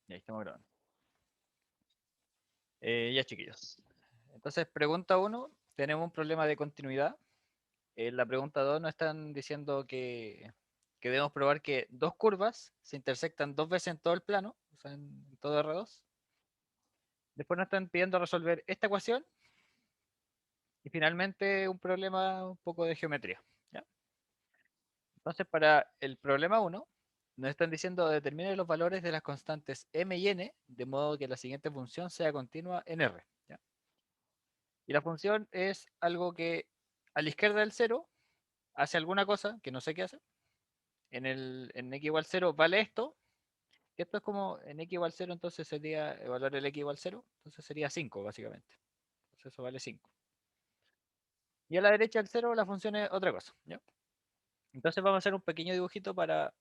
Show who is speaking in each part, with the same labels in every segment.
Speaker 1: Ya estamos grabando. Ya, chiquillos. Entonces, pregunta 1, tenemos un problema de continuidad. En la pregunta 2 nos están diciendo que debemos probar que dos curvas se intersectan dos veces en todo el plano, o sea, en todo R2. Después nos están pidiendo resolver esta ecuación y finalmente un problema un poco de geometría. ¿Ya? Entonces, para el problema 1, nos están diciendo determine los valores de las constantes m y n, de modo que la siguiente función sea continua en R. ¿Ya? Y la función es algo que a la izquierda del cero hace alguna cosa que no sé qué hace. En x igual 0 vale esto. Que esto es como en x igual 0, entonces sería evaluar el x igual 0. Entonces sería 5 básicamente. Entonces eso vale 5. Y a la derecha del 0 la función es otra cosa. ¿Ya? Entonces vamos a hacer un pequeño dibujito para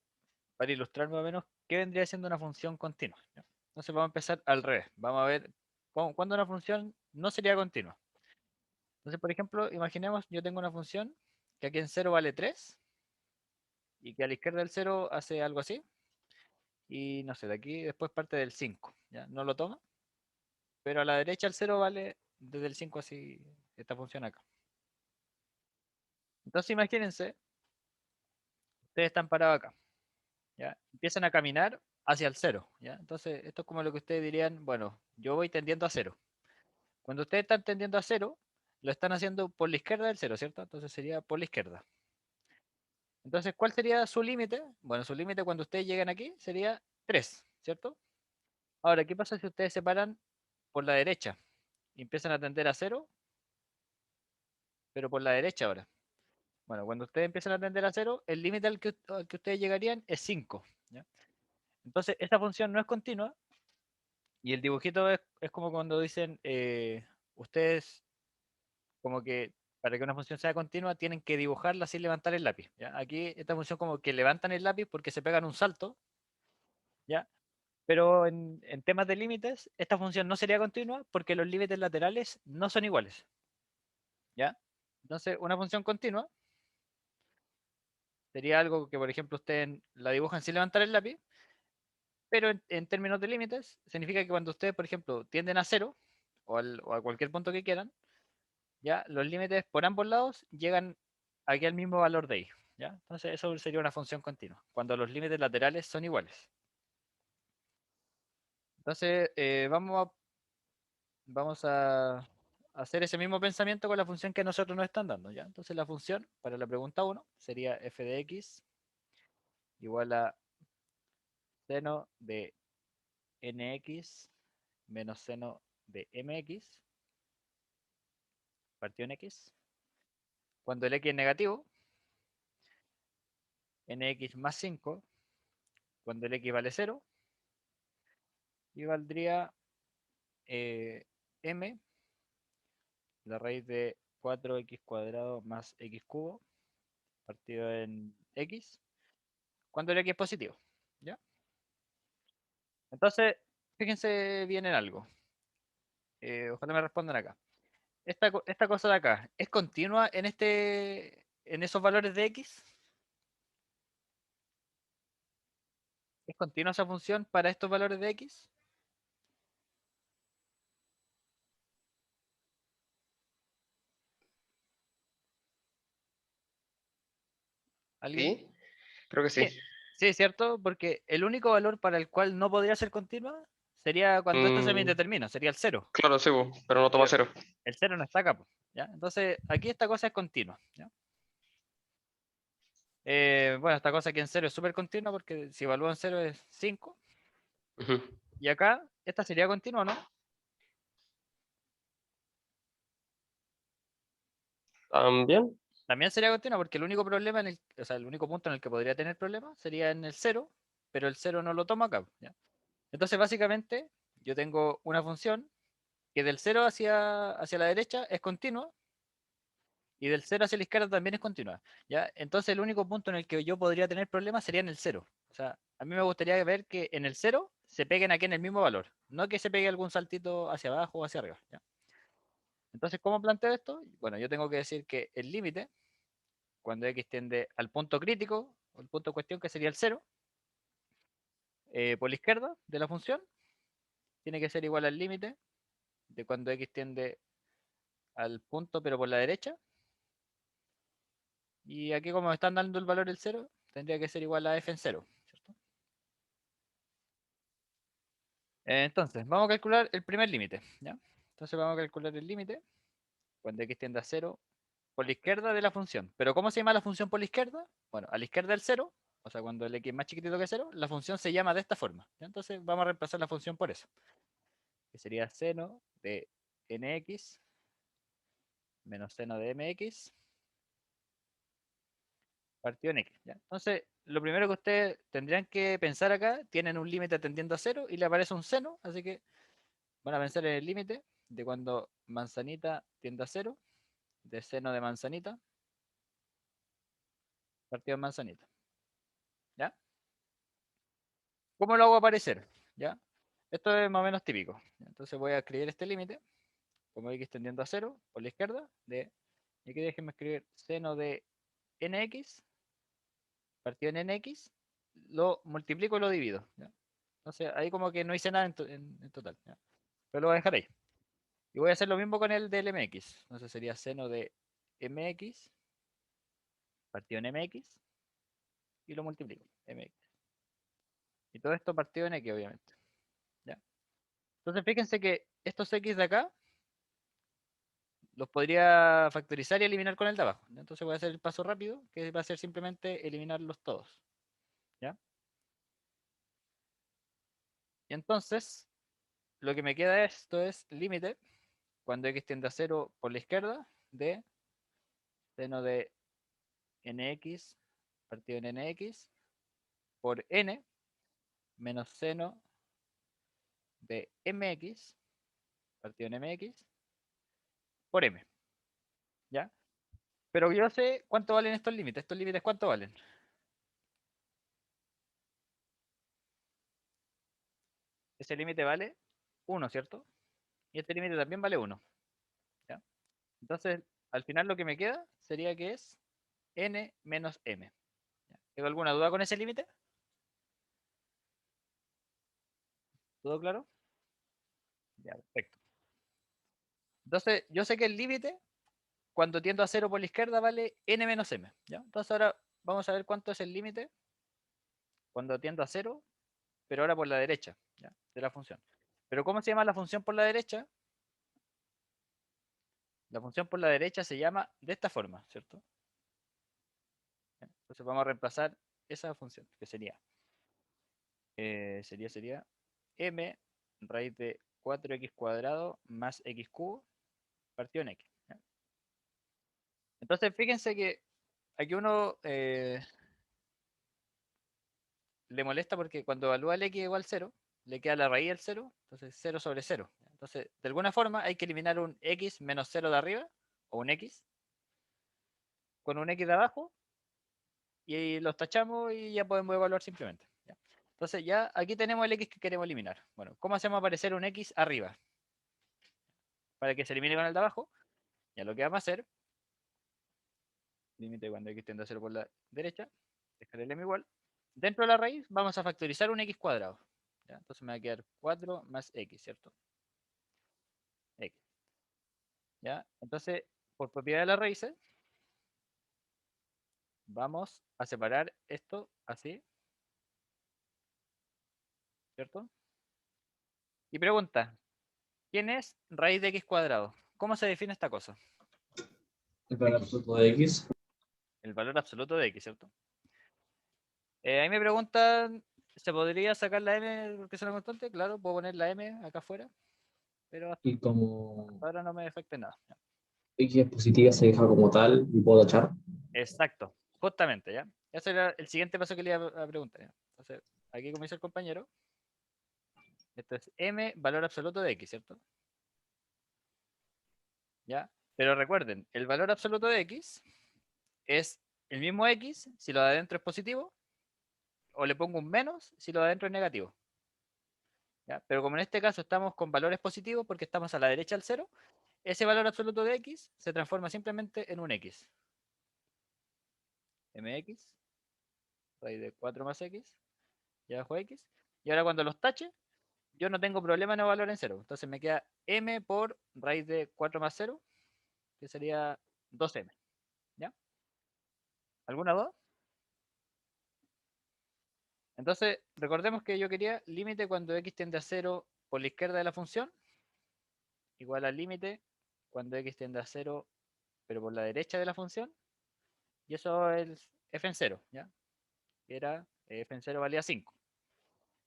Speaker 1: ilustrar más o menos qué vendría siendo una función continua. ¿Ya? Entonces vamos a empezar al revés. Vamos a ver cuándo una función no sería continua. Entonces, por ejemplo, imaginemos yo tengo una función que aquí en 0 vale 3 y que a la izquierda del 0 hace algo así. Y no sé, de aquí después parte del 5. ¿Ya? No lo toma. Pero a la derecha el 0 vale desde el 5 así esta función acá. Entonces imagínense, ustedes están parados acá. ¿Ya? Empiezan a caminar hacia el 0. ¿Ya? Entonces esto es como lo que ustedes dirían, bueno, yo voy tendiendo a 0. Cuando ustedes están tendiendo a 0, lo están haciendo por la izquierda del 0, ¿cierto? Entonces sería por la izquierda. Entonces, ¿cuál sería su límite? Bueno, su límite cuando ustedes llegan aquí sería 3, ¿cierto? Ahora, ¿qué pasa si ustedes se paran por la derecha y empiezan a tender a 0, pero por la derecha ahora? Bueno, cuando ustedes empiezan a tender a 0, el límite al que ustedes llegarían es 5. ¿Ya? Entonces, esta función no es continua y el dibujito es como cuando dicen, ustedes como que para que una función sea continua tienen que dibujarla sin levantar el lápiz. ¿Ya? Aquí esta función como que levantan el lápiz porque se pegan un salto, ¿ya? Pero en temas de límites, esta función no sería continua porque los límites laterales no son iguales. ¿Ya? Entonces, una función continua sería algo que, por ejemplo, ustedes la dibujan sin levantar el lápiz, pero en términos de límites, significa que cuando ustedes, por ejemplo, tienden a cero o a cualquier punto que quieran, ¿ya? Los límites por ambos lados llegan aquí al mismo valor de y. ¿Ya? Entonces, eso sería una función continua, cuando los límites laterales son iguales. Entonces, vamos a hacer ese mismo pensamiento con la función que nosotros nos están dando, ¿ya? Entonces la función para la pregunta 1 sería f de x igual a seno de nx menos seno de mx partido en x. Cuando el x es negativo, nx más 5, cuando el x vale 0, y valdría m, la raíz de 4x cuadrado más x cubo partido en x, cuando el x es positivo, ¿ya? Entonces, fíjense bien en algo. Ojalá me respondan acá. Esta cosa de acá, ¿es continua en esos valores de x? ¿Es continua esa función para estos valores de x? ¿Alguien?
Speaker 2: Sí, creo que sí.
Speaker 1: Sí, sí, ¿cierto? Porque el único valor para el cual no podría ser continua sería cuando esto se me
Speaker 2: Mm,
Speaker 1: indetermina, sería el cero.
Speaker 2: claro, sí, pero no toma
Speaker 1: Pero
Speaker 2: cero.
Speaker 1: el cero no está acá, po, ¿ya? Entonces, aquí esta cosa es continua, ¿ya? Bueno, esta cosa aquí en cero es súper continua porque si evalúo en cero es 5.
Speaker 2: Ujú.
Speaker 1: Y acá, esta sería continua, ¿no?
Speaker 2: También.
Speaker 1: También sería continua porque el único problema, o sea, el único punto en el que podría tener problema sería en el cero, pero el cero no lo toma acá, ¿ya? Entonces, básicamente, yo tengo una función que del cero hacia la derecha es continua y del cero hacia la izquierda también es continua, ¿ya? Entonces, el único punto en el que yo podría tener problemas sería en el cero. O sea, a mí me gustaría ver que en el cero se peguen aquí en el mismo valor, no que se pegue algún saltito hacia abajo o hacia arriba, ¿ya? Entonces, ¿cómo planteo esto? Bueno, yo tengo que decir que el límite cuando x tiende al punto crítico, o el punto en cuestión que sería el cero, por la izquierda de la función, tiene que ser igual al límite de cuando x tiende al punto, pero por la derecha. Y aquí como me están dando el valor del 0, tendría que ser igual a f en 0, ¿cierto? Entonces, vamos a calcular el primer límite, ¿ya? Entonces vamos a calcular el límite cuando x tiende a 0 por la izquierda de la función. ¿Pero cómo se llama la función por la izquierda? Bueno, a la izquierda del 0, o sea, cuando el x es más chiquitito que 0, la función se llama de esta forma, ¿ya? Entonces vamos a reemplazar la función por eso, que sería seno de nx menos seno de mx partido en x, ¿ya? Entonces, lo primero que ustedes tendrían que pensar acá, tienen un límite tendiendo a 0 y le aparece un seno, así que van a pensar en el límite de cuando manzanita tiende a 0, de seno de manzanita partido en manzanita, ¿ya? ¿Cómo lo hago aparecer? ¿Ya? Esto es más o menos típico. Entonces voy a escribir este límite, como x tendiendo a 0 por la izquierda, y aquí déjenme escribir seno de nx partido en nx, lo multiplico y lo divido, ¿ya? Entonces ahí como que no hice nada en total, ¿ya? Pero lo voy a dejar ahí. Y voy a hacer lo mismo con el del mx. Entonces sería seno de mx partido en mx y lo multiplico, mx. Y todo esto partido en x, obviamente, ¿ya? Entonces fíjense que estos x de acá los podría factorizar y eliminar con el de abajo, ¿ya? Entonces voy a hacer el paso rápido, que va a ser simplemente eliminarlos todos, ¿ya? Y entonces, lo que me queda esto es límite, cuando x tiende a 0 por la izquierda, de seno de nx partido en nx por n menos seno de mx partido en mx por m, ¿ya? Pero yo sé cuánto valen estos límites. ¿Estos límites cuánto valen? Ese límite vale 1, ¿cierto? Y este límite también vale 1, ¿ya? Entonces, al final lo que me queda sería que es n menos m. ¿Ya? ¿Tengo alguna duda con ese límite? ¿Todo claro? Ya, perfecto. Entonces, yo sé que el límite, cuando tiendo a 0 por la izquierda, vale n menos m, ¿ya? Entonces ahora vamos a ver cuánto es el límite cuando tiendo a 0, pero ahora por la derecha, ¿ya? De la función. Pero ¿cómo se llama la función por la derecha? La función por la derecha se llama de esta forma, ¿cierto? ¿Ya? Entonces vamos a reemplazar esa función, que sería m raíz de 4x cuadrado más x cubo partido en x, ¿ya? Entonces fíjense que aquí uno le molesta porque cuando evalúa el x igual 0, le queda la raíz del 0, entonces 0 sobre 0. Entonces, de alguna forma hay que eliminar un x menos 0 de arriba, o un x, con un x de abajo, y los tachamos y ya podemos evaluar simplemente, ¿ya? Entonces ya aquí tenemos el x que queremos eliminar. Bueno, ¿cómo hacemos aparecer un x arriba? Para que se elimine con el de abajo, ya lo que vamos a hacer, límite cuando x tiende a 0 por la derecha, dejar el m igual. Dentro de la raíz vamos a factorizar un x cuadrado, ¿ya? Entonces me va a quedar 4 más x, ¿cierto? X, ¿ya? Entonces, por propiedad de las raíces, vamos a separar esto así, ¿cierto? Y pregunta, ¿quién es raíz de x cuadrado? ¿Cómo se define esta cosa?
Speaker 3: El valor absoluto de X.
Speaker 1: El valor absoluto de x, ¿cierto? Ahí me preguntan, ¿se podría sacar la m porque es una constante? Claro, puedo poner la m acá afuera, pero
Speaker 3: Y como
Speaker 1: hasta ahora no me afecta en nada.
Speaker 3: X es positiva, se deja como tal y puedo tachar.
Speaker 1: Exacto, justamente, ¿ya? Ese era el siguiente paso que le iba a preguntar, ¿ya? Entonces, aquí como dice el compañero, esto es m valor absoluto de x, ¿cierto? ¿Ya? Pero recuerden, el valor absoluto de x es el mismo x si lo de adentro es positivo, o le pongo un menos si lo de adentro es negativo, ¿ya? Pero como en este caso estamos con valores positivos porque estamos a la derecha del cero, ese valor absoluto de x se transforma simplemente en un x. Mx, raíz de 4 más x, y abajo x. Y ahora cuando los tache, yo no tengo problema en evaluar en 0. Entonces me queda m por raíz de 4 más 0, que sería 2m. ¿Ya? ¿Alguna duda? Entonces, recordemos que yo quería límite cuando x tiende a 0 por la izquierda de la función, igual al límite cuando x tiende a 0, pero por la derecha de la función, y eso es f en 0, ¿ya? Que era f en 0 valía 5.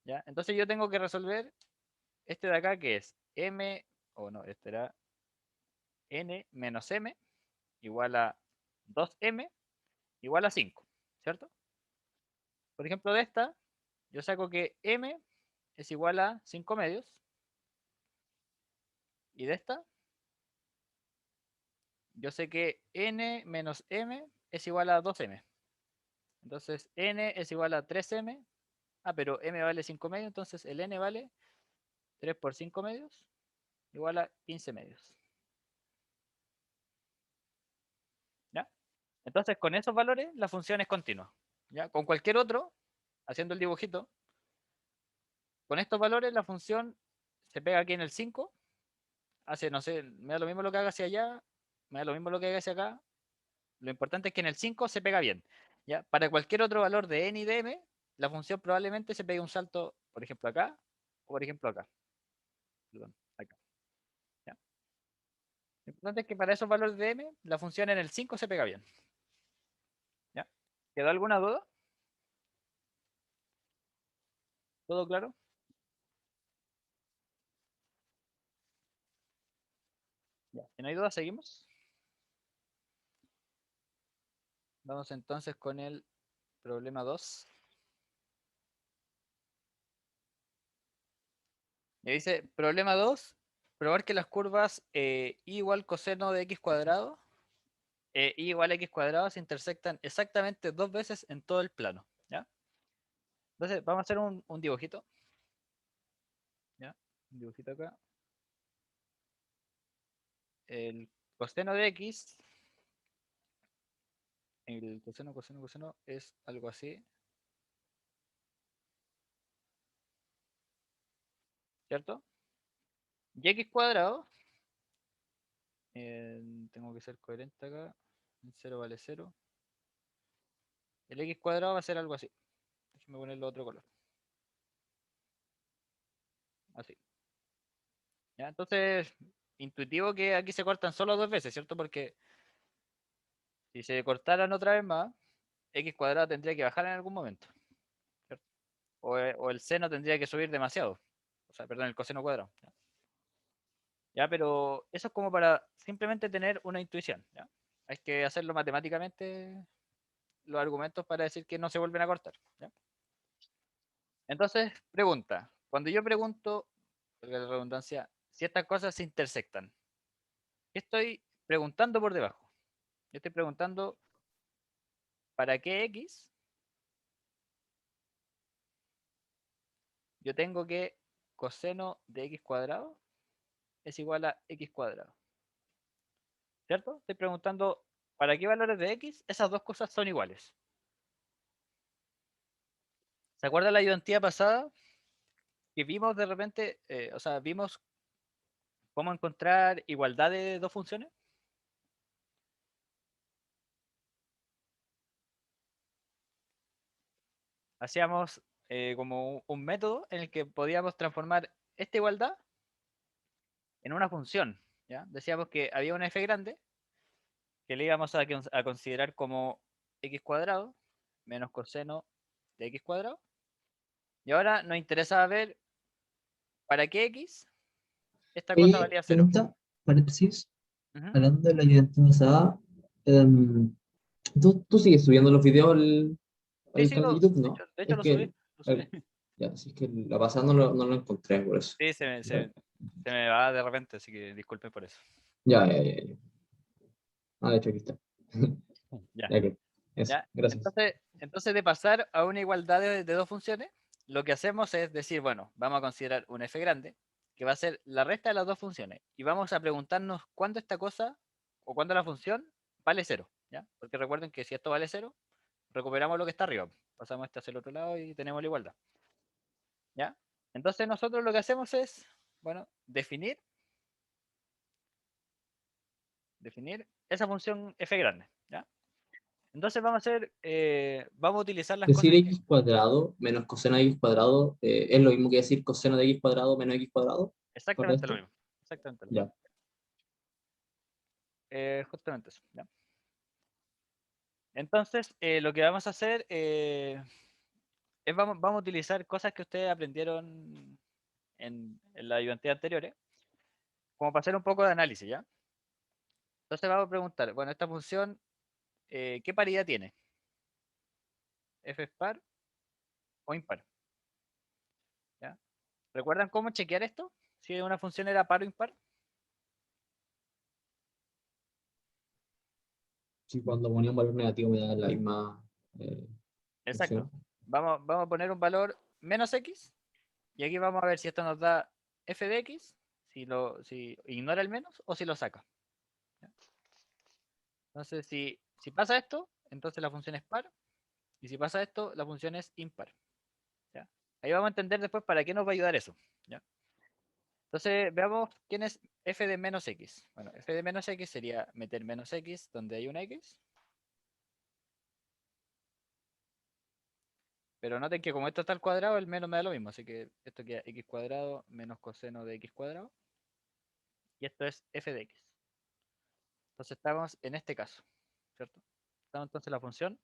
Speaker 1: ¿Ya? Entonces yo tengo que resolver este de acá, que es m, o no, este era n menos m igual a 2m igual a 5, ¿cierto? Por ejemplo, de esta, yo saco que m es igual a 5 medios, y de esta, yo sé que n menos m es igual a 2m. Entonces, n es igual a 3m. Ah, pero m vale 5 medios, entonces el n vale 3 por 5 medios, igual a 15 medios. ¿Ya? Entonces, con esos valores, la función es continua. ¿Ya? Con cualquier otro, haciendo el dibujito, con estos valores, la función se pega aquí en el 5, hace, no sé, me da lo mismo lo que haga hacia allá, me da lo mismo lo que haga hacia acá. Lo importante es que en el 5 se pega bien. ¿Ya? Para cualquier otro valor de n y de m, la función probablemente se pegue un salto, por ejemplo, acá, o por ejemplo acá. Perdón, acá. ¿Ya? Lo importante es que para esos valores de m, la función en el 5 se pega bien. ¿Ya? ¿Quedó alguna duda? ¿Todo claro? Ya. Si no hay duda, seguimos. Vamos entonces con el problema 2. Me dice, problema 2, probar que las curvas y igual coseno de x cuadrado, y igual a x cuadrado se intersectan exactamente 2 veces en todo el plano. ¿Ya? Entonces, vamos a hacer un dibujito. ¿Ya? Un dibujito acá. El coseno de x, el coseno es algo así, ¿cierto? Y x cuadrado, tengo que ser coherente acá, el 0 vale 0. El x cuadrado va a ser algo así. Déjame ponerlo otro color. Así. ¿Ya? Entonces, intuitivo que aquí se cortan solo 2 veces, ¿cierto? Porque si se cortaran otra vez más, x cuadrado tendría que bajar en algún momento, ¿cierto? O el seno tendría que subir demasiado. O sea, perdón, el coseno cuadrado. ¿Ya? ¿Ya? Pero eso es como para simplemente tener una intuición. ¿Ya? Hay que hacerlo matemáticamente los argumentos para decir que no se vuelven a cortar. ¿Ya? Entonces, pregunta. Cuando yo pregunto, valga la redundancia, si estas cosas se intersectan, ¿qué estoy preguntando por debajo? Yo estoy preguntando para qué x yo tengo que coseno de x cuadrado es igual a x cuadrado. ¿Cierto? Estoy preguntando para qué valores de x esas dos cosas son iguales. ¿Se acuerda la ayudantía pasada? Que vimos de repente, o sea, vimos cómo encontrar igualdad de dos funciones. Hacíamos como un método en el que podíamos transformar esta igualdad en una función. ¿Ya? Decíamos que había una f grande que le íbamos a considerar como x cuadrado menos coseno de x cuadrado. Y ahora nos interesa ver para qué x esta cosa
Speaker 3: Oye,
Speaker 1: valía 0.
Speaker 3: pregunta, paréntesis,
Speaker 1: Ujú.
Speaker 3: hablando de la ayudante pasada, ¿tú sigues subiendo los videos
Speaker 1: Sí,
Speaker 3: al
Speaker 1: sí,
Speaker 3: canal de YouTube?
Speaker 1: de
Speaker 3: No,
Speaker 1: hecho
Speaker 3: es
Speaker 1: lo subí.
Speaker 3: que,
Speaker 1: Lo subí.
Speaker 3: eh, ya, si es que la pasada no lo encontré por eso.
Speaker 1: Sí,
Speaker 3: Ya,
Speaker 1: se me va de repente, así que disculpe por eso.
Speaker 3: ya. Ah, de hecho aquí está.
Speaker 1: Ya,
Speaker 3: Ya que, eso,
Speaker 1: ya.
Speaker 3: gracias.
Speaker 1: Entonces de pasar a una igualdad de dos funciones, lo que hacemos es decir, bueno, vamos a considerar un f grande, que va a ser la resta de las dos funciones, y vamos a preguntarnos cuándo esta cosa, o cuándo la función, vale 0. ¿Ya? Porque recuerden que si esto vale 0, recuperamos lo que está arriba. Pasamos este hacia el otro lado y tenemos la igualdad. ¿Ya? Entonces nosotros lo que hacemos es, bueno, definir esa función f grande, ¿ya? Entonces vamos a hacer, vamos a utilizar las
Speaker 3: Decir
Speaker 1: cosas que...
Speaker 3: x cuadrado menos coseno de x cuadrado es lo mismo que decir coseno de x cuadrado menos x cuadrado,
Speaker 1: Exactamente lo
Speaker 3: ¿correcto?
Speaker 1: mismo. Exactamente lo mismo.
Speaker 3: Ya.
Speaker 1: Justamente eso, ¿ya? Entonces, lo que vamos a hacer es vamos a utilizar cosas que ustedes aprendieron en las ayudantías anteriores, como para hacer un poco de análisis, ¿ya? Entonces vamos a preguntar, bueno, esta función, ¿qué paridad tiene? ¿F es par o impar? ¿Ya? ¿Recuerdan cómo chequear esto? Si una función era par o impar.
Speaker 3: Si cuando ponía un valor negativo me da la misma
Speaker 1: Exacto.
Speaker 3: opción.
Speaker 1: Vamos a poner un valor menos x, y aquí vamos a ver si esto nos da f de x, si ignora el menos o si lo saca. ¿Ya? Entonces, si pasa esto, entonces la función es par, y si pasa esto, la función es impar. ¿Ya? Ahí vamos a entender después para qué nos va a ayudar eso. ¿Ya? Entonces, veamos quién es f de menos x. Bueno, f de menos x sería meter menos x donde hay una x. Pero noten que como esto está al cuadrado, el menos me da lo mismo. Así que esto queda x cuadrado menos coseno de x cuadrado. Y esto es f de x. Entonces estamos en este caso, ¿cierto? Estamos entonces la función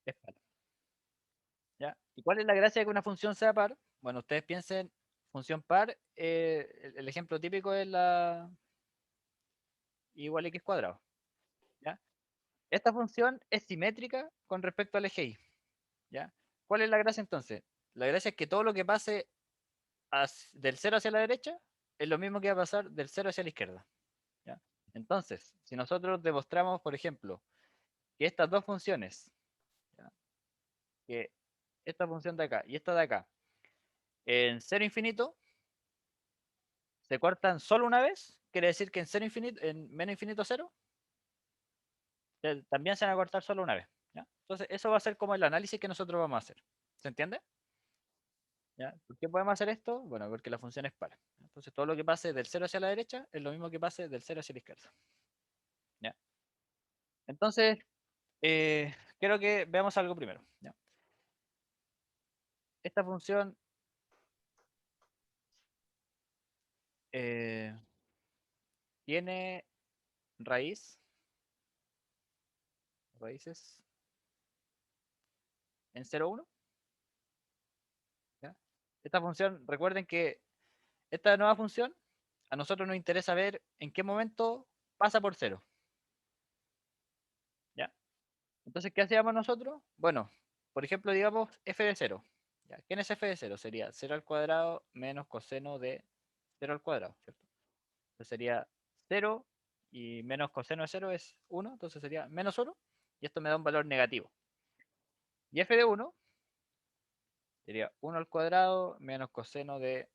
Speaker 1: es par. ¿Ya? ¿Y cuál es la gracia de que una función sea par? Bueno, ustedes piensen, función par, el ejemplo típico es la igual a x cuadrado. ¿Ya? Esta función es simétrica con respecto al eje y. ¿Ya? ¿Cuál es la gracia entonces? La gracia es que todo lo que pase del 0 hacia la derecha es lo mismo que va a pasar del 0 hacia la izquierda. ¿Ya? Entonces, si nosotros demostramos, por ejemplo, que estas dos funciones, ¿ya? Que esta función de acá y esta de acá, en 0 infinito, se cortan solo una vez, quiere decir que en 0 infinito, en menos infinito 0, también se van a cortar solo una vez. ¿Ya? Entonces, eso va a ser como el análisis que nosotros vamos a hacer. ¿Se entiende? ¿Ya? ¿Por qué podemos hacer esto? Bueno, porque la función es par. Entonces, todo lo que pase del 0 hacia la derecha es lo mismo que pase del 0 hacia la izquierda. ¿Ya? Entonces, quiero que veamos algo primero. ¿Ya? Esta función eh, tiene raíces en 0,1. ¿Ya? Esta función, recuerden que esta nueva función, a nosotros nos interesa ver en qué momento pasa por 0. ¿Ya? Entonces, ¿qué hacíamos nosotros? Bueno, por ejemplo, digamos f de 0. ¿Ya? ¿Quién es f de 0? Sería 0 al cuadrado menos coseno de 0 al cuadrado, ¿cierto? Entonces sería 0 y menos coseno de 0 es 1, entonces sería menos 1, y esto me da un valor negativo. Y f de 1 sería 1 al cuadrado menos coseno de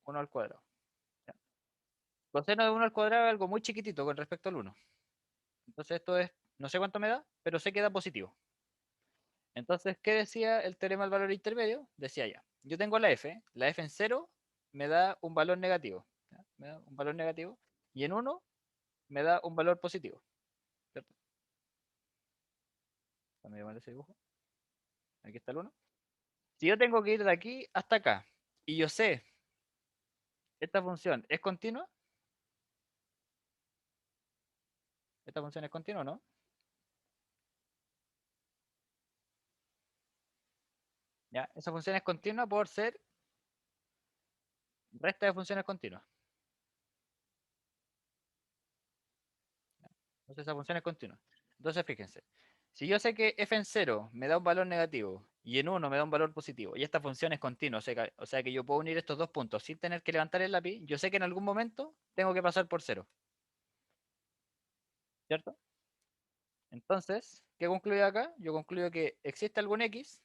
Speaker 1: 1 al cuadrado. ¿Ya? Coseno de 1 al cuadrado es algo muy chiquitito con respecto al 1. Entonces esto es, no sé cuánto me da, pero sé que da positivo. Entonces, ¿qué decía el teorema del valor intermedio? Decía ya, yo tengo la f en 0 me da un valor negativo. ¿Ya? Me da un valor negativo. Y en 1 me da un valor positivo. ¿Cierto? Déjame llamar ese dibujo. Aquí está el 1. Si yo tengo que ir de aquí hasta acá, y yo sé, esta función es continua, esta función es continua, ¿no? ¿Ya? Esa función es continua por ser resta de funciones continuas. Entonces esa función es continua. Entonces fíjense, si yo sé que f en 0 me da un valor negativo y en 1 me da un valor positivo y esta función es continua, o sea que yo puedo unir estos dos puntos sin tener que levantar el lápiz, yo sé que en algún momento tengo que pasar por 0, ¿cierto? Entonces, ¿qué concluyo acá? Yo concluyo que existe algún x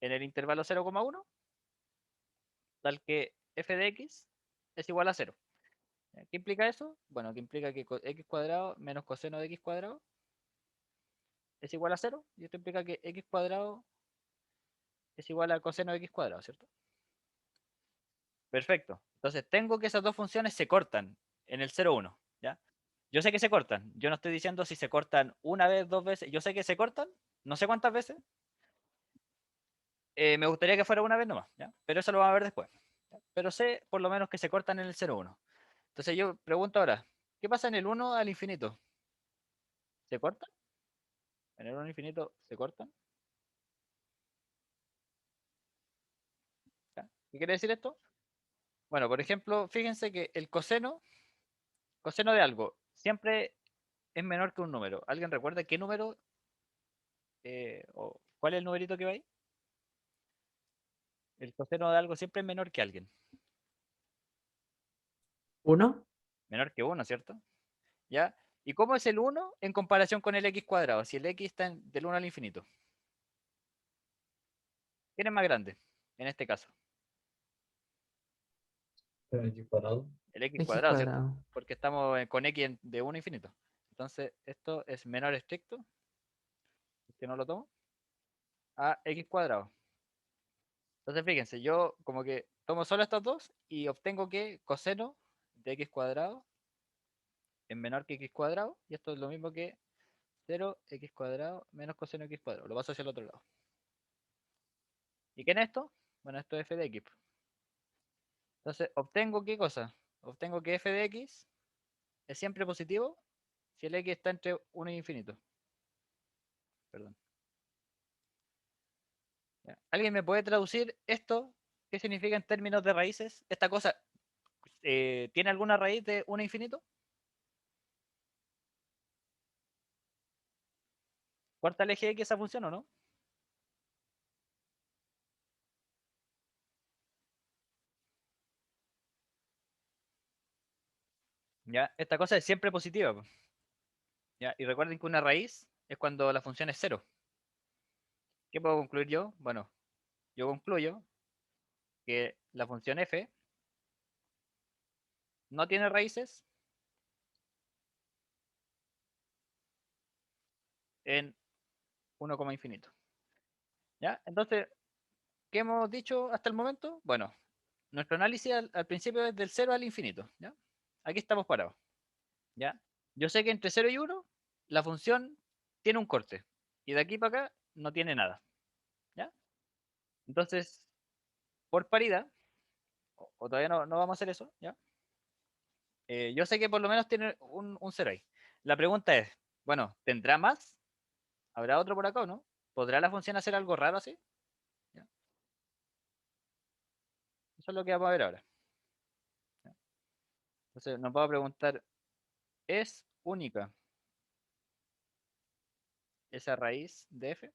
Speaker 1: en el intervalo 0,1 tal que f de x es igual a 0. ¿Qué implica eso? Bueno, que implica que x cuadrado menos coseno de x cuadrado es igual a 0. Y esto implica que x cuadrado es igual a coseno de x cuadrado, ¿cierto? Perfecto. Entonces tengo que esas dos funciones se cortan en el 0,1, ¿ya? Yo sé que se cortan. Yo no estoy diciendo si se cortan una vez, dos veces. Yo sé que se cortan, no sé cuántas veces. Me gustaría que fuera una vez nomás, ¿ya? Pero eso lo vamos a ver después. ¿ya? Pero sé por lo menos que se cortan en el 0,1. Entonces yo pregunto ahora, ¿qué pasa en el 1 al infinito? ¿Se cortan? ¿En el 1 al infinito se cortan? ¿Ya? ¿Qué quiere decir esto? Bueno, por ejemplo, fíjense que el coseno de algo, siempre es menor que un número. ¿Alguien recuerda qué número o cuál es el numerito que va ahí? El coseno de algo siempre es menor que alguien.
Speaker 4: ¿Uno?
Speaker 1: Menor que uno, ¿cierto? ¿Ya? ¿Y cómo es el 1 en comparación con el x cuadrado? Si el x está del 1 al infinito. ¿Quién es más grande en este caso?
Speaker 3: X cuadrado.
Speaker 1: El x
Speaker 4: X
Speaker 1: cuadrado, ¿cierto?
Speaker 4: cuadrado.
Speaker 1: Porque estamos con x de 1 a infinito. Entonces, esto es menor estricto, que no lo tomo, a x cuadrado. Entonces, fíjense, yo como que tomo solo estos dos y obtengo que coseno de x cuadrado es menor que x cuadrado. Y esto es lo mismo que 0x cuadrado menos coseno de x cuadrado. Lo paso hacia el otro lado. ¿Y qué es esto? Bueno, esto es f de x. Entonces, obtengo qué cosa? Obtengo que f de x es siempre positivo si el x está entre 1 y infinito. Perdón. ¿Ya? ¿Alguien me puede traducir esto? ¿Qué significa en términos de raíces? ¿Esta cosa tiene alguna raíz de 1 a infinito? ¿Cuarta el eje X esa función o no? ¿Ya? Esta cosa es siempre positiva. Po. ¿Ya? Y recuerden que una raíz es cuando la función es cero. ¿Qué puedo concluir yo? Bueno, yo concluyo que la función f no tiene raíces en 1, infinito. ¿Ya? Entonces, ¿qué hemos dicho hasta el momento? Bueno, nuestro análisis al principio es del 0 al infinito. ¿Ya? Aquí estamos parados. ¿Ya? Yo sé que entre 0 y 1 la función tiene un corte. Y de aquí para acá no tiene nada. ¿Ya? Entonces, por paridad, o todavía no vamos a hacer eso, ¿ya? Yo sé que por lo menos tiene un 0 ahí. La pregunta es, bueno, ¿tendrá más? ¿Habrá otro por acá o no? ¿Podrá la función hacer algo raro así? ¿Ya? Eso es lo que vamos a ver ahora. ¿Ya? Entonces nos vamos a preguntar, ¿es única esa raíz de f?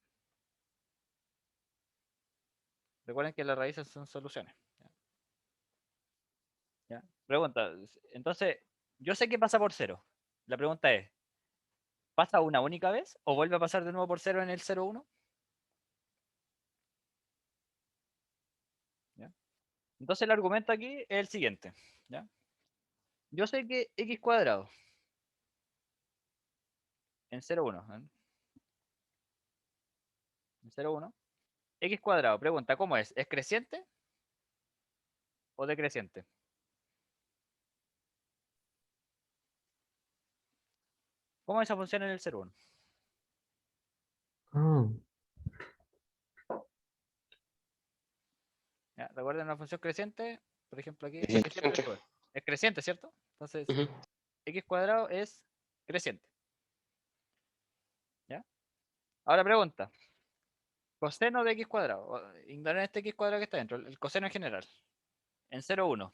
Speaker 1: Recuerden que las raíces son soluciones. ¿Ya? ¿Ya? Pregunta, entonces, yo sé que pasa por 0. La pregunta es, ¿pasa una única vez o vuelve a pasar de nuevo por 0 en el 0,1? ¿Ya? Entonces el argumento aquí es el siguiente. ¿Ya? Yo sé que x cuadrado en 0,1, en 0,1, x cuadrado, pregunta, ¿cómo es? ¿Es creciente o decreciente? ¿Cómo es esa función en el 0,1?
Speaker 4: Ah,
Speaker 1: ¿Ya? ¿Recuerden una función creciente? Por ejemplo, aquí es que siempre
Speaker 2: Creciente.
Speaker 1: sube. Es creciente, ¿cierto? Entonces,
Speaker 2: Ujú.
Speaker 1: x cuadrado es creciente. ¿Ya? Ahora pregunta, coseno de x cuadrado, ignoren este x cuadrado que está dentro, el coseno en general, en 0,1,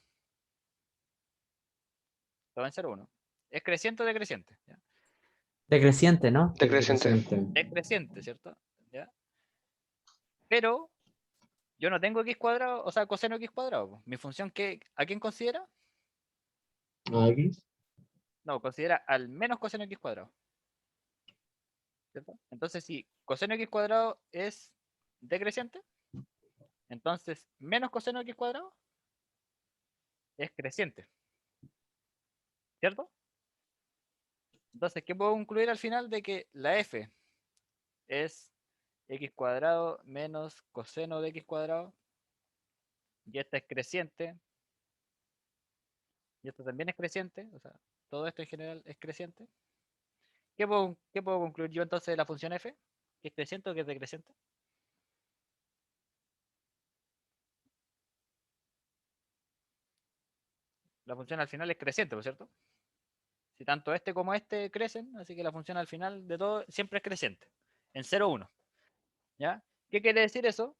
Speaker 1: todo en 0,1. ¿Es creciente o decreciente? ¿Ya?
Speaker 4: decreciente, ¿no?
Speaker 2: Decreciente.
Speaker 1: Decreciente, ¿cierto? ¿Ya? Pero yo no tengo x cuadrado, o sea, coseno x cuadrado. Po. Mi función, ¿a quién considera?
Speaker 3: A X.
Speaker 1: No, considera al menos coseno x cuadrado. ¿Cierto? Entonces, si coseno x cuadrado es decreciente, entonces menos coseno x cuadrado es creciente. ¿Cierto? Entonces, ¿qué puedo concluir al final? De que la f es x cuadrado menos coseno de x cuadrado. Y esta es creciente. Y esto también es creciente. O sea, todo esto en general es creciente. ¿Qué puedo concluir yo entonces de la función f? ¿Que es creciente o que es decreciente? La función al final es creciente, ¿por cierto? Si tanto este como este crecen, así que la función al final de todo siempre es creciente. En 0, 1. ¿Ya? ¿Qué quiere decir eso?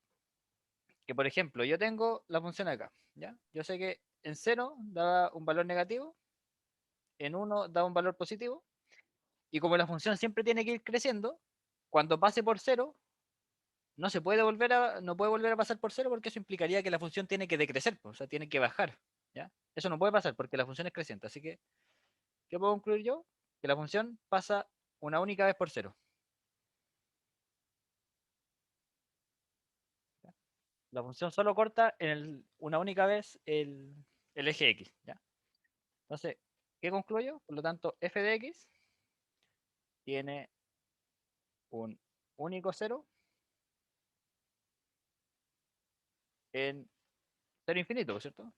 Speaker 1: Que por ejemplo, yo tengo la función acá. ¿Ya? Yo sé que en 0 daba un valor negativo, en 1 da un valor positivo, y como la función siempre tiene que ir creciendo, cuando pase por 0, no puede volver a pasar por 0 porque eso implicaría que la función tiene que decrecer, o sea, tiene que bajar. ¿Ya? Eso no puede pasar porque la función es creciente. Así que, ¿qué puedo concluir yo? Que la función pasa una única vez por 0. La función solo corta una única vez el eje X. ¿Ya? Entonces, ¿qué concluyo? Por lo tanto, f de x tiene un único 0 en 0 infinito, ¿cierto?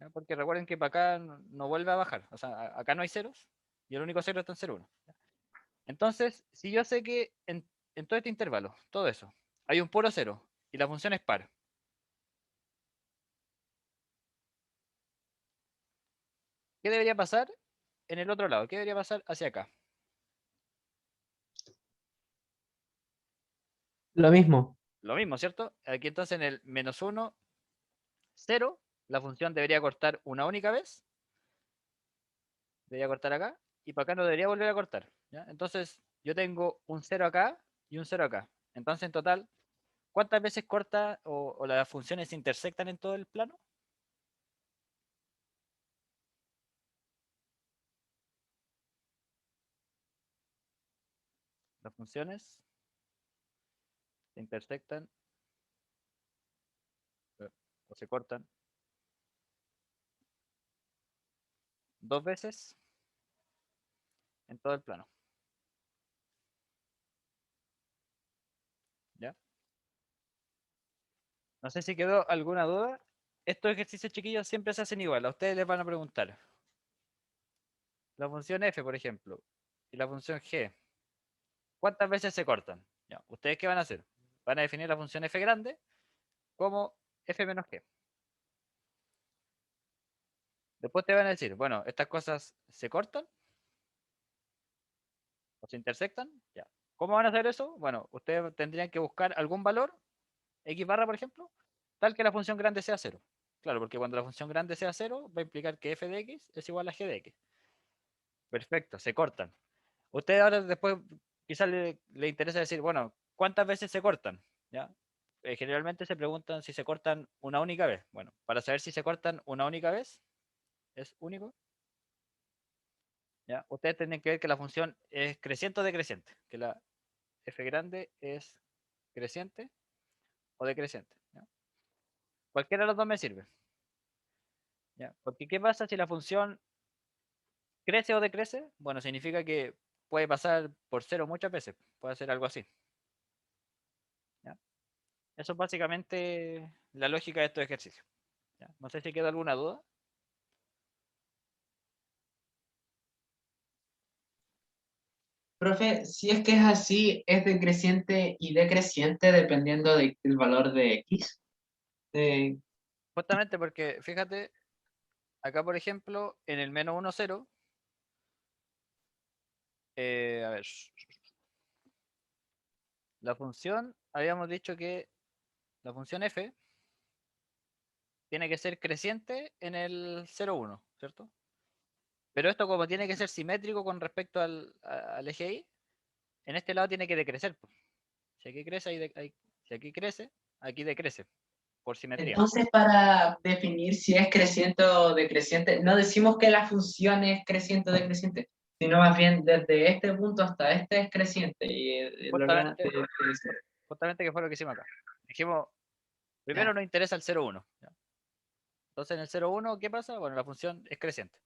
Speaker 1: ¿Ya? Porque recuerden que para acá no vuelve a bajar. O sea, acá no hay ceros y el único 0 está en 0, 1. Entonces, si yo sé que en todo este intervalo, todo eso, hay un puro 0 y la función es par, ¿qué debería pasar en el otro lado? ¿Qué debería pasar hacia acá?
Speaker 4: Lo mismo.
Speaker 1: Lo mismo, ¿cierto? Aquí entonces en el menos 1, 0, la función debería cortar una única vez. Debería cortar acá. Y para acá no debería volver a cortar. ¿Ya? Entonces yo tengo un 0 acá y un 0 acá. Entonces en total, ¿cuántas veces corta o las funciones se intersectan en todo el plano? Las funciones se intersectan o se cortan dos veces en todo el plano. ¿Ya? No sé si quedó alguna duda. Estos ejercicios chiquillos siempre se hacen igual. A ustedes les van a preguntar. La función f, por ejemplo, y la función g, ¿cuántas veces se cortan? Ya, ¿ustedes qué van a hacer? Van a definir la función f grande como f menos g. Después te van a decir, bueno, estas cosas se cortan o se intersectan. Ya. ¿Cómo van a hacer eso? Bueno, ustedes tendrían que buscar algún valor, x barra, por ejemplo, tal que la función grande sea 0. Claro, porque cuando la función grande sea 0, va a implicar que f de x es igual a g de x. Perfecto, se cortan. Ustedes ahora después quizás le interesa decir, bueno, ¿cuántas veces se cortan? ¿Ya? Generalmente se preguntan si se cortan una única vez. Bueno, para saber si se cortan una única vez, es único. ¿Ya? Ustedes tienen que ver que la función es creciente o decreciente, que la f grande es creciente o decreciente. ¿Ya? Cualquiera de los dos me sirve. ¿Ya? Porque ¿qué pasa si la función crece o decrece? Bueno, significa que puede pasar por 0 muchas veces, puede ser algo así. ¿Ya? Eso es básicamente la lógica de estos ejercicios. ¿Ya? No sé si queda alguna duda.
Speaker 5: Profe, si es que es así, es decreciente y decreciente dependiendo del valor de X. Eh,
Speaker 1: Justamente porque, fíjate, acá por ejemplo, en el menos 1, 0, a ver, la función, habíamos dicho que la función f tiene que ser creciente en el 0, 1, ¿cierto? Pero esto como tiene que ser simétrico con respecto al eje y, en este lado tiene que decrecer. Po. Si aquí crece, si aquí crece, aquí decrece, por simetría.
Speaker 5: entonces, para definir si es creciente o decreciente, no decimos que la función es creciente o decreciente, sino más bien desde este punto hasta este es creciente. Y
Speaker 1: Justamente, justamente que fue lo que hicimos acá. Dijimos, primero
Speaker 5: ya.
Speaker 1: nos interesa el 0, 1. ¿Ya? Entonces en el 0, 1, ¿qué pasa? Bueno, la función es creciente.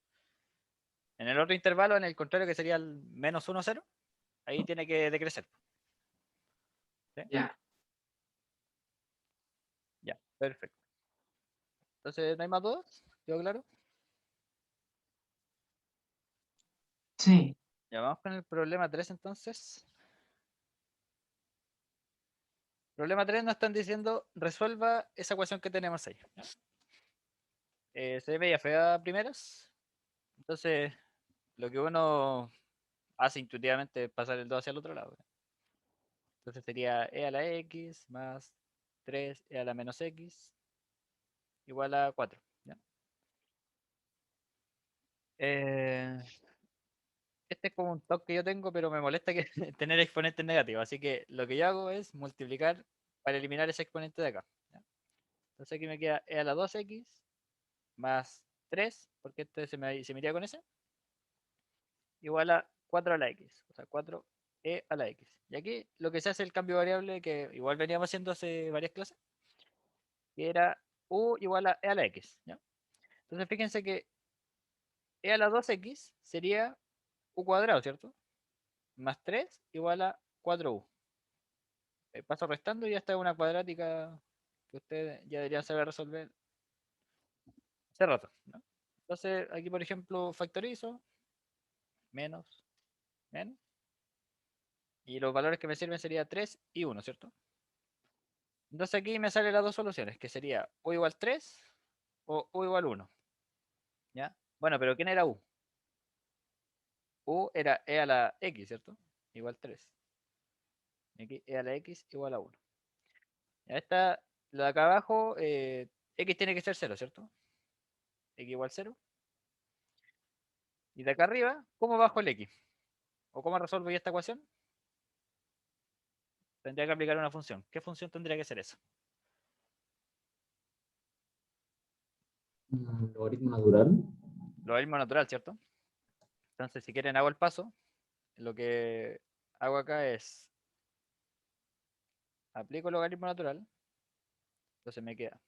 Speaker 1: En el otro intervalo, en el contrario, que sería el menos 1, 0, ahí tiene que decrecer.
Speaker 5: Ya.
Speaker 1: Ya, perfecto. Entonces, ¿no hay más dudas? ¿Quedó claro?
Speaker 5: Sí.
Speaker 1: Ya vamos con el problema 3 entonces. Problema 3 nos están diciendo resuelva esa ecuación que tenemos ahí. ¿Ya? Se ve media fea a primeras. Entonces, lo que uno hace intuitivamente es pasar el 2 hacia el otro lado. ¿Ya? Entonces sería e a la x más 3e a la menos x igual a 4. ¿Ya? Este es como un toque que yo tengo, pero me molesta que tener exponentes negativos. Así que lo que yo hago es multiplicar para eliminar ese exponente de acá. ¿Ya? Entonces aquí me queda e a la 2x más 3, porque este se me iría con ese, igual a 4 a la x. O sea, 4e a la x. Y aquí lo que se hace es el cambio variable que igual veníamos haciendo hace varias clases, que era u igual a e a la x. ¿Ya? Entonces fíjense que e a la 2x sería u cuadrado, ¿cierto? Más 3 igual a 4u. Paso restando y esta es una cuadrática que usted ya debería saber resolver hace rato, ¿no? Entonces aquí por ejemplo factorizo, menos, menos, y los valores que me sirven sería 3 y 1, ¿cierto? Entonces aquí me salen las dos soluciones, que sería u igual 3 o u igual 1, ¿ya? Bueno, pero ¿quién era u? U era e a la x, ¿cierto? Igual 3. Y aquí e a la x igual a 1. Ya está, lo de acá abajo, x tiene que ser 0, ¿cierto? X igual 0. Y de acá arriba, ¿cómo bajo el x? ¿O cómo resuelvo yo esta ecuación? Tendría que aplicar una función. ¿Qué función tendría que ser esa?
Speaker 3: Un logaritmo natural.
Speaker 1: Logaritmo natural, ¿cierto? Entonces, si quieren, hago el paso. Lo que hago acá es aplico el logaritmo natural. Entonces me queda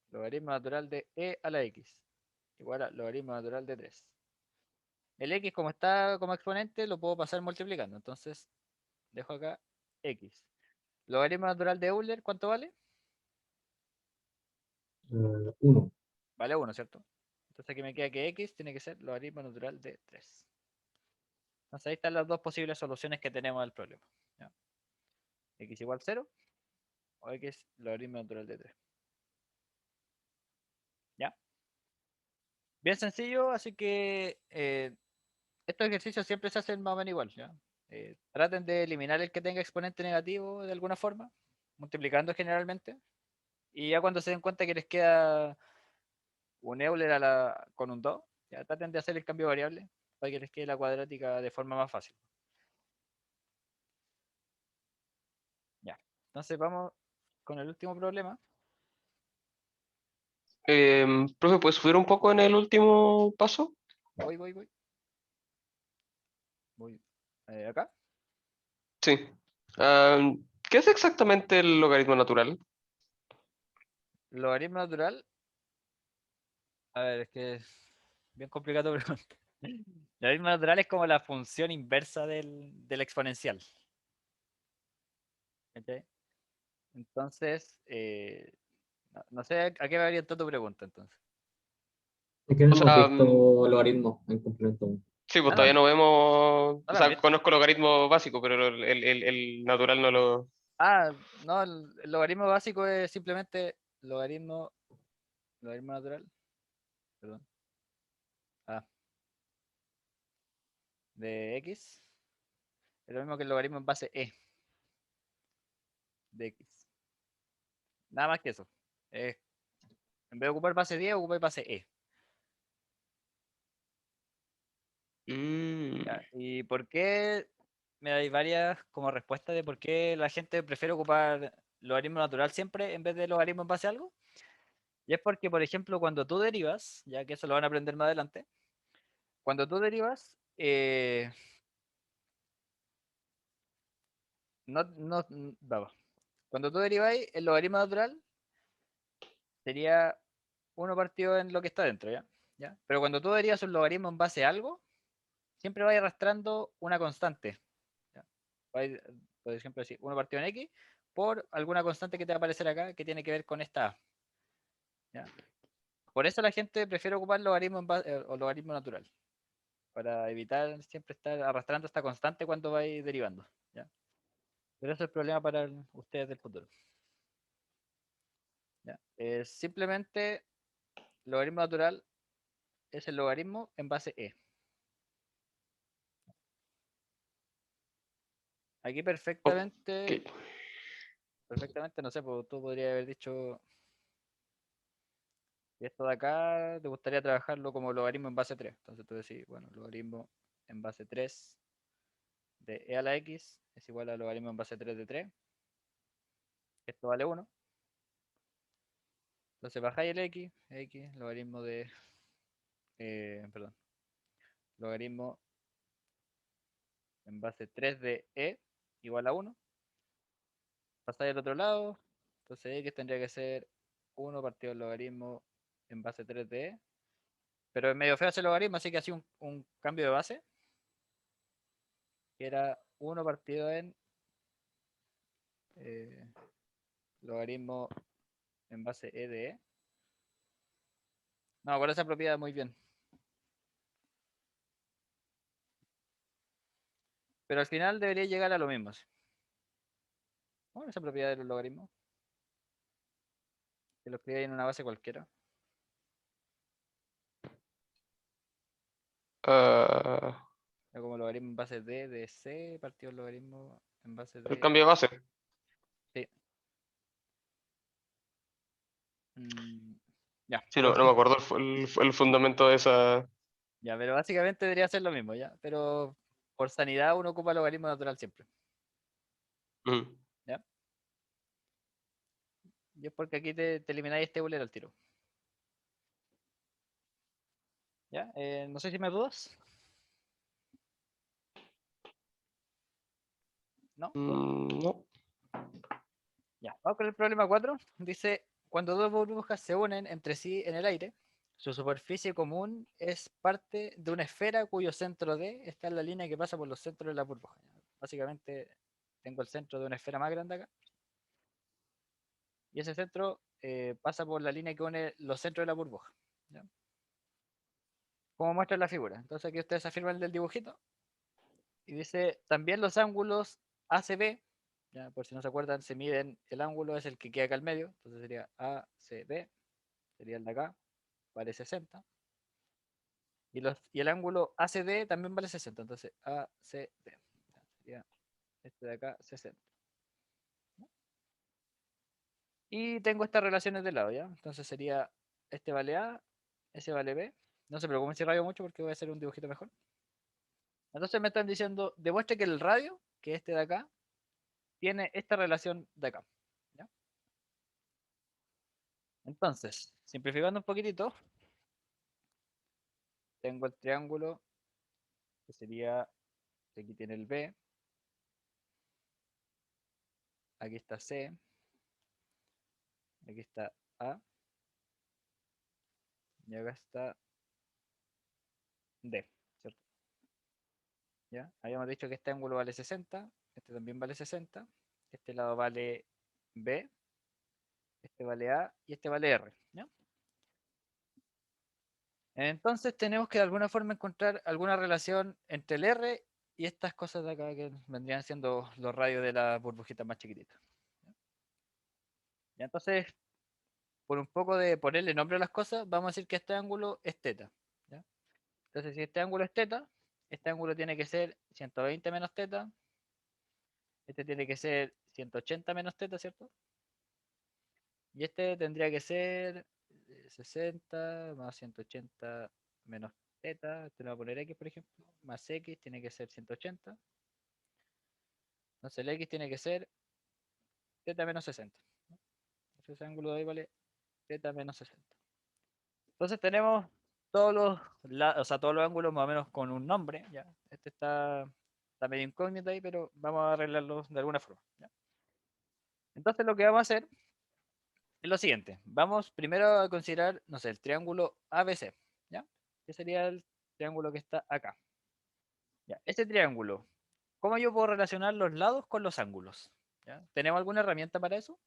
Speaker 1: logaritmo natural de e a la x igual a logaritmo natural de 3. El x, como está como exponente, lo puedo pasar multiplicando. Entonces, dejo acá x. Logaritmo natural de Euler, ¿cuánto vale?
Speaker 3: 1.
Speaker 1: Vale 1, ¿cierto? Entonces aquí me queda que x tiene que ser logaritmo natural de 3. Entonces ahí están las dos posibles soluciones que tenemos al problema. ¿Ya? X igual 0 o x logaritmo natural de 3. ¿Ya? Bien sencillo, así que estos ejercicios siempre se hacen más o menos igual. ¿Ya? Traten de eliminar el que tenga exponente negativo de alguna forma, multiplicando generalmente. Y ya cuando se den cuenta que les queda un Euler con un 2, ya traten de hacer el cambio variable para que les quede la cuadrática de forma más fácil. Ya. Entonces vamos con el último problema.
Speaker 2: Profe, ¿puedes subir un poco en el último paso?
Speaker 1: Voy. Voy acá.
Speaker 2: Sí. ¿Qué es exactamente el logaritmo natural?
Speaker 1: Logaritmo natural. A ver, es que es bien complicado tu pregunta. Logaritmo natural es como la función inversa del exponencial. ¿Cachai? Entonces, no sé a qué va orientar tu pregunta entonces.
Speaker 3: Es que no
Speaker 2: O
Speaker 3: hemos
Speaker 2: sea,
Speaker 3: visto logaritmos en complemento 1.
Speaker 2: sí, pues
Speaker 1: Ah,
Speaker 2: todavía
Speaker 1: no,
Speaker 2: no vemos,
Speaker 1: no
Speaker 2: o
Speaker 1: lo han
Speaker 2: sea,
Speaker 1: visto.
Speaker 2: conozco logaritmo básico, pero el natural no lo...
Speaker 1: Ah, no, el logaritmo básico es simplemente logaritmo natural, perdón, ah, de x. Es lo mismo que el logaritmo en base e de x. Nada más que eso. En vez de ocupar base 10, ocupar base e.
Speaker 2: Mm,
Speaker 1: ¿Ya? ¿Y por qué? Me hay varias como respuestas de por qué la gente prefiere ocupar logaritmo natural siempre en vez de logaritmo en base a algo. Y es porque, por ejemplo, cuando tú derivas, ya que eso lo van a aprender más adelante, cuando tú derivas, cuando tú derivas el logaritmo natural sería uno partido en lo que está dentro, ¿ya? ¿Ya? Pero cuando tú derivas un logaritmo en base a algo, siempre va arrastrando una constante. ¿Ya? Va a ir, por ejemplo, decir 1 partido en x, por alguna constante que te va a aparecer acá que tiene que ver con esta A. ¿Ya? Por eso la gente prefiere ocupar logaritmo o logaritmo natural, para evitar siempre estar arrastrando esta constante cuando vais derivando. ¿Ya? Pero eso es el problema para ustedes del futuro. ¿Ya? Simplemente, logaritmo natural es el logaritmo en base E. Aquí perfectamente, no sé, pues tú podrías haber dicho que esto de acá te gustaría trabajarlo como logaritmo en base 3. Entonces tú decís, bueno, logaritmo en base 3 de e a la x es igual a logaritmo en base 3 de 3. Esto vale 1. Entonces bajáis el x, logaritmo de, perdón, logaritmo en base 3 de e igual a 1. Pasáis al otro lado, entonces x tendría que ser 1 partido del logaritmo en base 3 de e. Pero es medio feo ese logaritmo, así que hacía un cambio de base, que era 1 partido en eh, logaritmo en base e de e. No me acuerdo esa propiedad muy bien. Pero al final debería llegar a lo mismo. ¿Sí? Bueno, esa propiedad de los logaritmos. Que lo escribí en una base cualquiera.
Speaker 2: Ah,
Speaker 1: Era como logaritmo en base d de c partido del logaritmo en base
Speaker 2: el
Speaker 1: de...
Speaker 2: cambio de base.
Speaker 1: Sí. Mm, ya,
Speaker 2: Sí,
Speaker 1: pero,
Speaker 2: no me acuerdo el fundamento de esa.
Speaker 1: ya, pero básicamente debería ser lo mismo, ¿ya? Pero por sanidad uno ocupa logaritmo natural siempre,
Speaker 2: Mm.
Speaker 1: ¿ya? Y es porque aquí te elimináis este Euler al tiro. ¿Ya? No sé si me dudas. ¿No? ¿Todo?
Speaker 2: No.
Speaker 1: Ya, vamos con el problema 4. Dice, cuando dos burbujas se unen entre sí en el aire, su superficie común es parte de una esfera cuyo centro D está en la línea que pasa por los centros de la burbuja. Básicamente, tengo el centro de una esfera más grande acá, y ese centro pasa por la línea que une los centros de la burbuja. ¿Ya? Como muestra en la figura. Entonces aquí ustedes afirman el del dibujito, y dice, también los ángulos ACB, ya, por si no se acuerdan, se miden, el ángulo es el que queda acá al medio, entonces sería ACB, sería el de acá, vale 60. Y el ángulo ACD también vale 60, entonces ACD, sería este de acá 60. Y tengo estas relaciones de lado, ¿ya? Entonces sería, este vale A, ese vale B. No se preocupen si rayo mucho porque voy a hacer un dibujito mejor. Entonces me están diciendo, demuestre que el radio, que este de acá, tiene esta relación de acá. ¿Ya? Entonces, simplificando un poquitito, tengo el triángulo, que sería, aquí tiene el B, aquí está C, aquí está A, y acá está D, ¿cierto? ¿Ya? Habíamos dicho que este ángulo vale 60, este también vale 60, este lado vale B, este vale A y este vale R. ¿Ya? Entonces tenemos que de alguna forma encontrar alguna relación entre el R y estas cosas de acá que vendrían siendo los radios de las burbujitas más chiquititas. ¿Ya? Entonces, por un poco de ponerle nombre a las cosas, vamos a decir que este ángulo es teta. ¿Ya? Entonces, si este ángulo es teta, este ángulo tiene que ser 120 menos teta, este tiene que ser 180 menos teta, ¿cierto? Y este tendría que ser 60 más 180 menos teta, este le voy a poner x, por ejemplo, más x tiene que ser 180. Entonces el x tiene que ser teta menos 60. Entonces ese ángulo de ahí vale teta menos 60. Entonces tenemos todos todos los ángulos más o menos con un nombre. ¿Ya? Este está medio incógnito ahí, pero vamos a arreglarlo de alguna forma. ¿Ya? Entonces lo que vamos a hacer es lo siguiente. Vamos primero a considerar, no sé, el triángulo ABC. ¿Ya? Que sería el triángulo que está acá. ¿Ya? Este triángulo, ¿cómo yo puedo relacionar los lados con los ángulos? ¿ya? ¿Tenemos alguna herramienta para eso?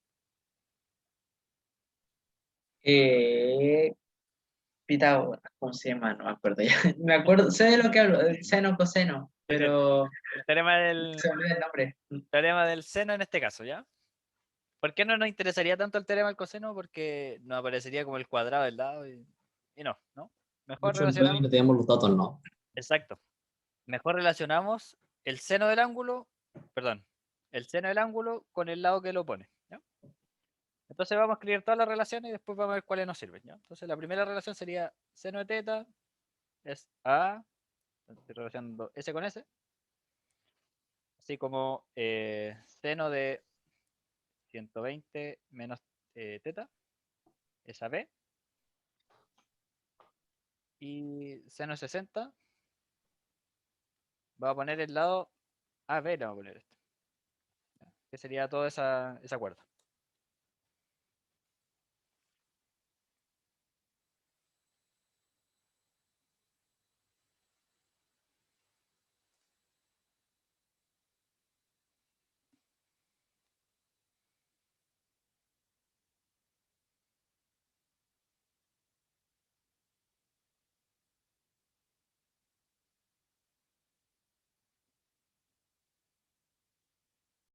Speaker 5: Pitágoras, ¿cómo se llama? No me acuerdo ya. Me acuerdo, sé de lo que hablo, el seno, coseno, pero
Speaker 1: El teorema del,
Speaker 5: se me olvida el nombre.
Speaker 1: teorema del seno en este caso, ¿ya? ¿Por qué no nos interesaría tanto el teorema del coseno? Porque nos aparecería como el cuadrado del lado y no, ¿no? Mejor
Speaker 3: Mucho el dueño y
Speaker 1: relacionamos,
Speaker 3: no tenemos los datos, no.
Speaker 1: exacto, mejor relacionamos el seno del ángulo, perdón, el seno del ángulo con el lado que lo opone, ¿ya? Entonces vamos a escribir todas las relaciones y después vamos a ver cuáles nos sirven, ¿ya? Entonces la primera relación sería seno de teta es A, estoy relacionando S con S, así como seno de 120 menos teta es AB, y seno de 60 va a poner el lado AB, le vamos a poner esto, ¿ya? Que sería toda esa cuerda.